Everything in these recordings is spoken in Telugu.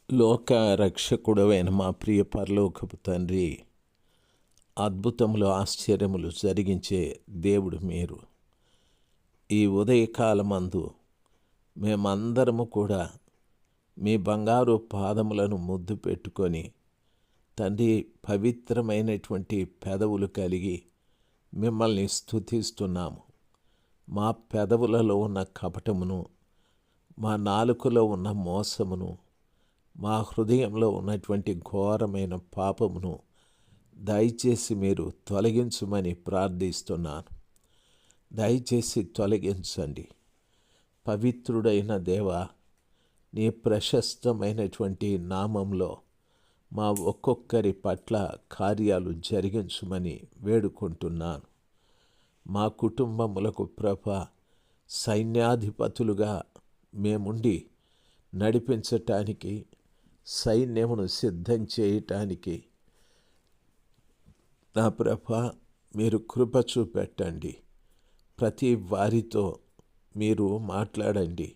లోక రక్షకుడవైన మా ప్రియ పరలోకపు తండ్రి, అద్భుతములు ఆశ్చర్యములు జరిగించే దేవుడు మీరు. ఈ ఉదయకాలమందు మేమందరము కూడా మీ బంగారు పాదములను ముద్దు పెట్టుకొని, తండ్రి, పవిత్రమైనటువంటి పెదవులు కలిగి మిమ్మల్ని స్తుతిస్తున్నాము. మా పెదవులలో ఉన్న కపటమును, మా నాలుకలో ఉన్న మోసమును, మా హృదయంలో ఉన్నటువంటి ఘోరమైన పాపమును దయచేసి మీరు తొలగించమని ప్రార్థిస్తున్నాను. దయచేసి తొలగించండి. పవిత్రుడైన దేవ, నీ ప్రశస్తమైనటువంటి నామంలో మా ఒక్కొక్కరి పట్ల కార్యాలు జరిగించమని వేడుకుంటున్నాను. మా కుటుంబములకు ప్రభ సైన్యాధిపతులుగా మేముండి నడిపించటానికి, సైన్యమును సిద్ధం చేయటానికి నా ప్రభ మీరు కృప చూపెట్టండి. ప్రతి వారితో మీరు మాట్లాడండి.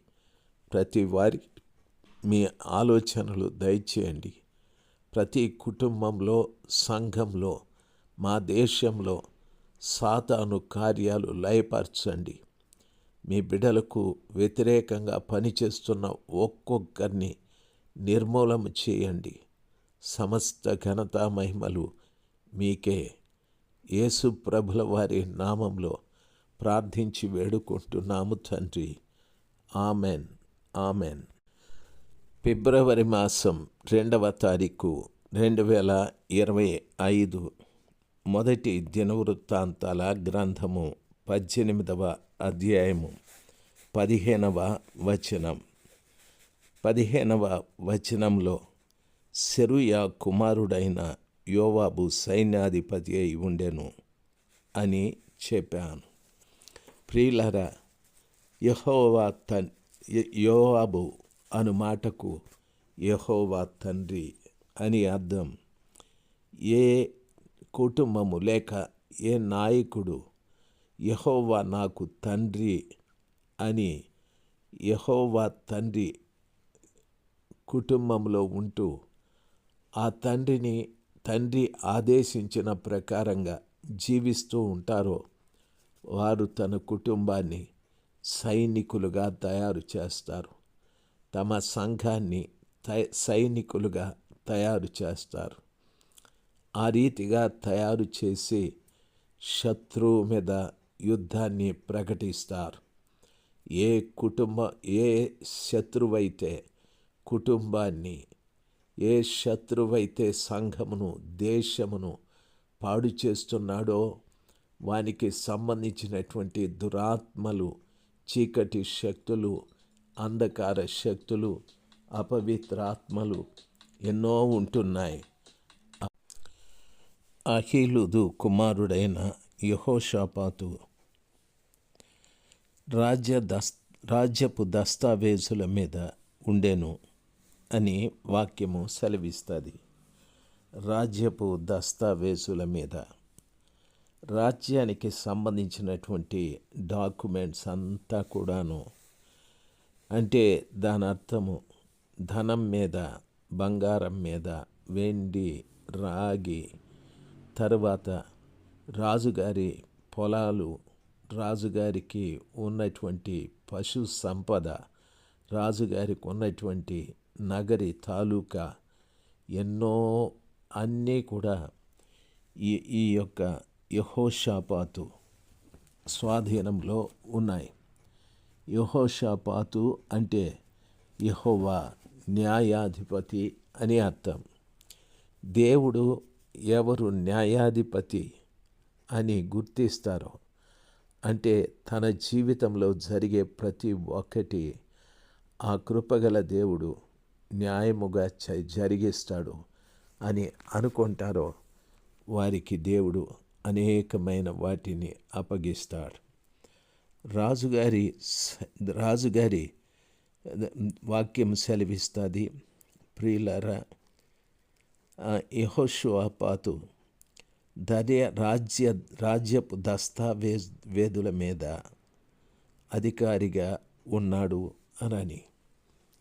ప్రతి వారి మీ ఆలోచనలు దయచేయండి. ప్రతి కుటుంబంలో, సంఘంలో, మా దేశంలో సాతాను కార్యాలు లయపరచండి. మీ బిడ్డలకు వ్యతిరేకంగా పనిచేస్తున్న ఒక్కొక్కరిని నిర్మూలన చేయండి. సమస్త ఘనత మహిమలు మీకే. యేసు ప్రభుల వారి నామంలో ప్రార్థించి వేడుకుంటున్నాము తండ్రి. Amen, amen. ఫిబ్రవరి మాసం 2వ తారీఖు 2025. మొదటి దినవృత్తాంతాల గ్రంథము 18వ అధ్యాయము 15వ వచనం. 15వ వచనంలో సెరూయా కుమారుడైన యోవాబు సైన్యాధిపతి అయి ఉండెను అని చెప్పాను. ప్రియులారా, యోవాబు అను మాటకు యెహోవా తండ్రి అని అర్థం. ఏ కుటుంబము లేక ఏ నాయకుడు యెహోవా నాకు తండ్రి అని యెహోవా తండ్రి కుటుంబంలో ఉంటూ ఆ తండ్రి ఆదేశించిన ప్రకారంగా జీవిస్తూ ఉంటారో వారు తన కుటుంబాన్ని సైనికులుగా తయారు చేస్తారు. తమ సంఘాన్ని సైనికులుగా తయారు చేస్తారు. ఆ రీతిగా తయారు చేసి శత్రువు మీద యుద్ధాన్ని ప్రకటిస్తారు. ఏ శత్రువైతే కుటుంబాన్ని, ఏ శత్రువైతే సంఘమును, దేశమును పాడు చేస్తున్నాడో వానికి సంబంధించినటువంటి దురాత్మలు, చీకటి శక్తులు, అంధకార శక్తులు, అపవిత్రాత్మలు ఎన్నో ఉంటున్నాయి. అహీలుదు కుమారుడైన యెహోషాపాతు రాజ్యపు దస్తావేజుల మీద ఉండెను అని వాక్యము సెలవిస్తుంది. రాజ్యపు దస్తావేజుల మీద, రాజ్యానికి సంబంధించినటువంటి డాక్యుమెంట్స్ అంతా కూడాను, అంటే దాని అర్థము ధనం మీద, బంగారం మీద, వెండి, రాగి, తర్వాత రాజుగారి పొలాలు, రాజుగారికి ఉన్నటువంటి పశు సంపద, రాజుగారికి ఉన్నటువంటి నగరి తాలూకా ఎన్నో అన్నీ కూడా ఈ యొక్క యెహోషాపాతు స్వాధీనంలో ఉన్నాయి. యెహోషాపాతు అంటే యెహోవా న్యాయాధిపతి అని అర్థం. దేవుడు ఎవరు న్యాయాధిపతి అని గుర్తిస్తారో, అంటే తన జీవితంలో జరిగే ప్రతి ఒక్కటి ఆ కృపగల దేవుడు న్యాయముగా జరిగిస్తాడు అని అనుకుంటారో వారికి దేవుడు అనేకమైన వాటిని అప్పగిస్తాడు. రాజుగారి వాక్యం సెలవిస్తుంది. ప్రియులారా, యెహోషాపాతు రాజ్యపు దస్తావేదుల మీద అధికారిగా ఉన్నాడు అనని.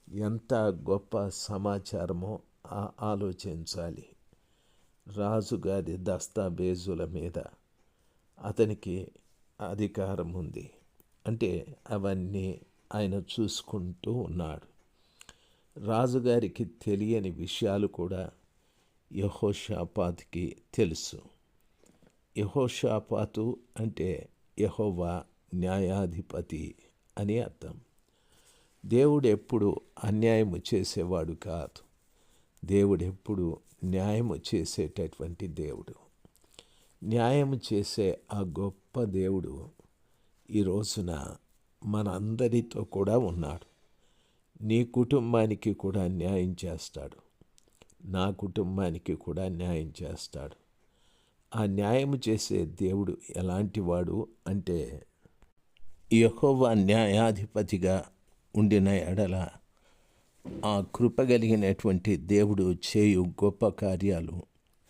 ఎంత గొప్ప సమాచారమో ఆలోచించాలి. రాజుగారి దస్తావేజుల మీద అతనికి అధికారం ఉంది. అంటే అవన్నీ ఆయన చూసుకుంటూ ఉన్నాడు. రాజుగారికి తెలియని విషయాలు కూడా యెహోషాపాతుకి తెలుసు. యెహోషాపాతు అంటే యెహోవా న్యాయాధిపతి అని అర్థం. దేవుడు ఎప్పుడు అన్యాయము చేసేవాడు కాదు. దేవుడు ఎప్పుడు న్యాయము చేసేటటువంటి దేవుడు. న్యాయము చేసే ఆ గొప్ప దేవుడు ఈ రోజున మనందరితో కూడా ఉన్నాడు. నీ కుటుంబానికి కూడా న్యాయం చేస్తాడు. నా కుటుంబానికి కూడా న్యాయం చేస్తాడు. ఆ న్యాయం చేసే దేవుడు ఎలాంటివాడు అంటే, యెహోవా న్యాయాధిపతిగా ఉండిన ఎడల ఆ కృపగలిగినటువంటి దేవుడు చేయు గొప్ప కార్యాలు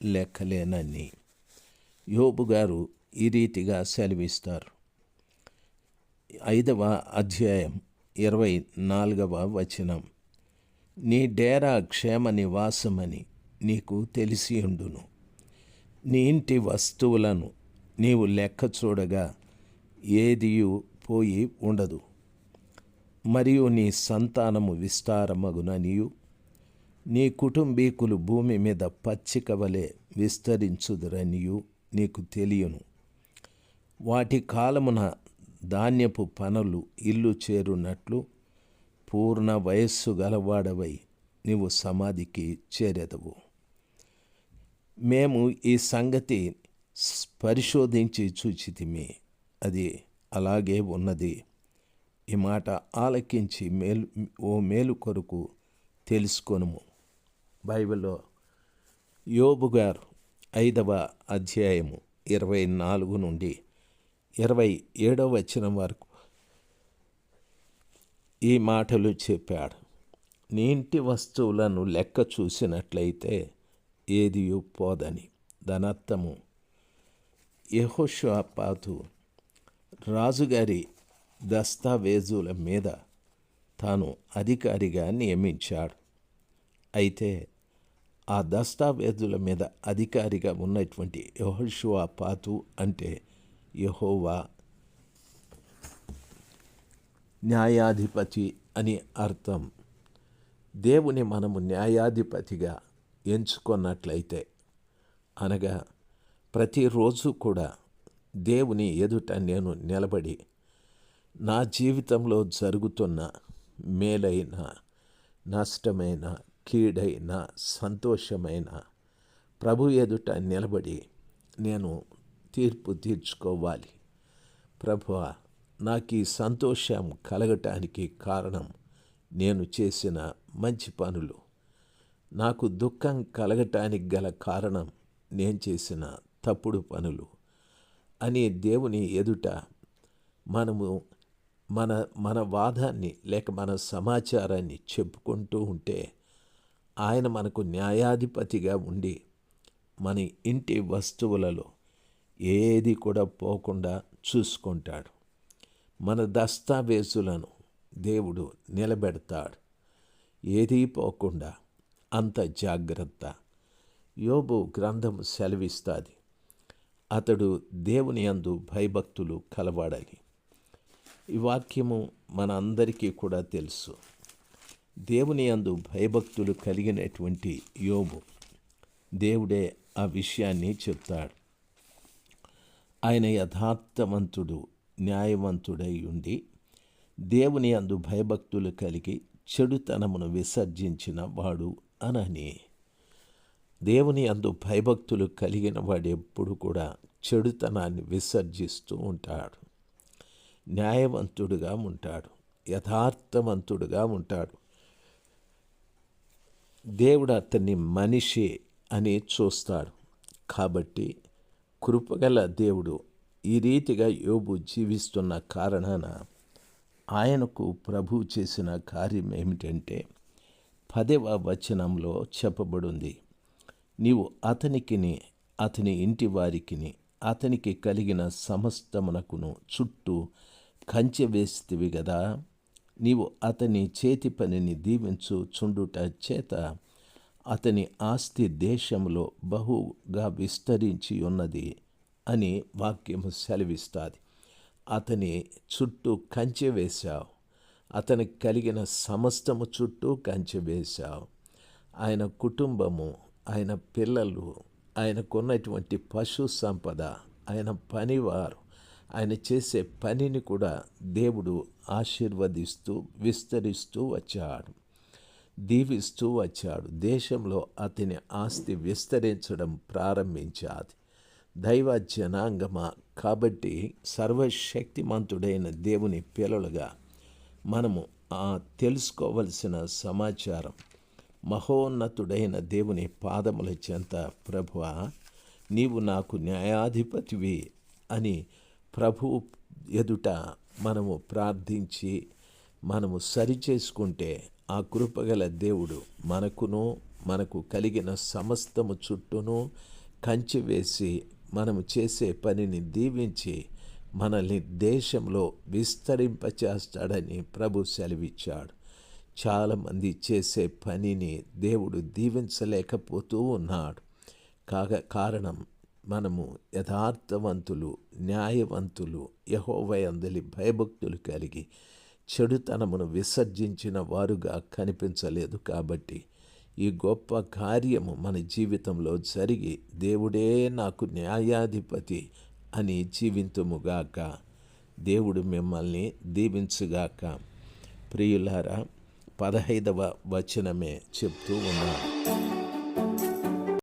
లెక్కలేనని యోబు గారు ఈ రీతిగా సెలవిస్తారు. 5వ అధ్యాయం 24వ వచనం. నీ డేరా క్షేమ నివాసమని నీకు తెలిసియుండును. నీ ఇంటి వస్తువులను నీవు లెక్క చూడగా ఏదియు పోయి ఉండదు. మరియు నీ సంతానము విస్తారమగుననియు నీ కుటుంబీకులు భూమి మీద పచ్చిక వలె విస్తరించుదురనియు నీకు తెలియను. వాటి కాలమున ధాన్యపు పనులు ఇల్లు చేరునట్లు పూర్ణ వయస్సు గలవాడవై నీవు సమాధికి చేరెదవు. మేము ఈ సంగతి పరిశోధించి చూచితిమి, అది అలాగే ఉన్నది. ఈ మాట ఆలకించి మేలు కొరకు తెలుసుకొనుము. బైబిల్లో యోబు గారు 5వ అధ్యాయము 24 నుండి 27వ వచనం వరకు ఈ మాటలు చెప్పాడు. నీ ఇంటి వస్తువులను లెక్క చూసినట్లయితే ఏదియు పోదని. దానర్థము, యెహోషాపాతు రాజుగారి దస్తావేజుల మీద తాను అధికారిగా నియమించాడు. అయితే ఆ దస్తావేజుల మీద అధికారిగా ఉన్నటువంటి యెహోషాపాతు అంటే యెహోవా న్యాయాధిపతి అని అర్థం. దేవుని మనము న్యాయాధిపతిగా ఎంచుకున్నట్లయితే, అనగా ప్రతిరోజు కూడా దేవుని ఎదుట నేను నిలబడి నా జీవితంలో జరుగుతున్న మేలైన, నష్టమైన, కీడైన, సంతోషమైన ప్రభు ఎదుట నిలబడి నేను తీర్పు తీర్చుకోవాలి. ప్రభువా, నాకు ఈ సంతోషం కలగటానికి కారణం నేను చేసిన మంచి పనులు. నాకు దుఃఖం కలగటానికి గల కారణం నేను చేసిన తప్పుడు పనులు అని దేవుని ఎదుట మనము మన వాదాన్ని లేక మన సమాచారాన్ని చెప్పుకుంటూ ఉంటే, ఆయన మనకు న్యాయాధిపతిగా ఉండి మన ఇంటి వస్తువులలో ఏది కూడా పోకుండా చూసుకుంటాడు. మన దస్తావేజులను దేవుడు నిలబెడతాడు, ఏదీ పోకుండా. అంత జాగ్రత్త. యోబు గ్రంథం సెలవిస్తుంది, అతడు దేవుని యందు భయభక్తులు కలవాడని. ఈ వాక్యము మన అందరికీ కూడా తెలుసు. దేవుని యందు భయభక్తులు కలిగినటువంటి యోబు, దేవుడే ఆ విషయాన్ని చెప్తాడు. ఆయన యథార్థవంతుడు, న్యాయవంతుడై ఉండి దేవుని యందు భయభక్తులు కలిగి చెడుతనమును విసర్జించిన వాడు అనని. దేవుని యందు భయభక్తులు కలిగిన వాడు ఎప్పుడు కూడా చెడుతనాన్ని విసర్జిస్తూ ఉంటాడు. న్యాయవంతుడుగా ఉంటాడు, యథార్థవంతుడుగా ఉంటాడు. దేవుడు అతన్ని మనిషి అని చూస్తాడు. కాబట్టి కృపగల దేవుడు ఈ రీతిగా యోబు జీవిస్తున్న కారణాన ఆయనకు ప్రభువు చేసిన కార్యం ఏమిటంటే 10వ వచనంలో చెప్పబడింది, నీవు అతనికిని అతని ఇంటి వారికిని అతనికి కలిగిన సమస్తమునకును చుట్టూ కంచె వేస్తివి గదా. నీవు అతని చేతి పనిని దీవించుచుండుట చేత అతని ఆస్తి దేశంలో బహుగా విస్తరించి ఉన్నది అని వాక్యము సెలవిస్తుంది. అతని చుట్టూ కంచె వేశావు, అతనికి కలిగిన సమస్తము చుట్టూ కంచె వేశావు. ఆయన కుటుంబము, ఆయన పిల్లలు, ఆయనకున్నటువంటి పశు సంపద, ఆయన పనివారు, ఆయన చేసే పనిని కూడా దేవుడు ఆశీర్వదిస్తూ విస్తరిస్తూ వచ్చాడు, దీవిస్తూ వచ్చాడు. దేశంలో అతని ఆస్తి విస్తరించడం ప్రారంభించాది. దైవ జనాంగమా, కాబట్టి సర్వశక్తిమంతుడైన దేవుని పిల్లలుగా మనము తెలుసుకోవలసిన సమాచారం, మహోన్నతుడైన దేవుని పాదముల చెంత ప్రభువా నీవు నాకు న్యాయాధిపతివి అని ప్రభు ఎదుట మనము ప్రార్థించి మనము సరిచేసుకుంటే ఆ కృపగల దేవుడు మనకు కలిగిన సమస్తము చుట్టూను కంచె వేసి మనము చేసే పనిని దీవించి మనల్ని దేశంలో విస్తరింపచేస్తాడని ప్రభు సెలవిచ్చాడు. చాలామంది చేసే పనిని దేవుడు దీవించలేకపోతూ ఉన్నాడు. కారణం మనము యథార్థవంతులు, న్యాయవంతులు, యెహోవా యందలి భయభక్తులు కలిగి చెడుతనమును విసర్జించిన వారుగా కనిపించలేదు. కాబట్టి ఈ గొప్ప కార్యము మన జీవితంలో జరిగి దేవుడే నాకు న్యాయాధిపతి అని జీవింతుముగాక. దేవుడు మిమ్మల్ని దీవించుగాక. ప్రియులారా, 15వ వచనమే చెప్తూ ఉన్నాడు.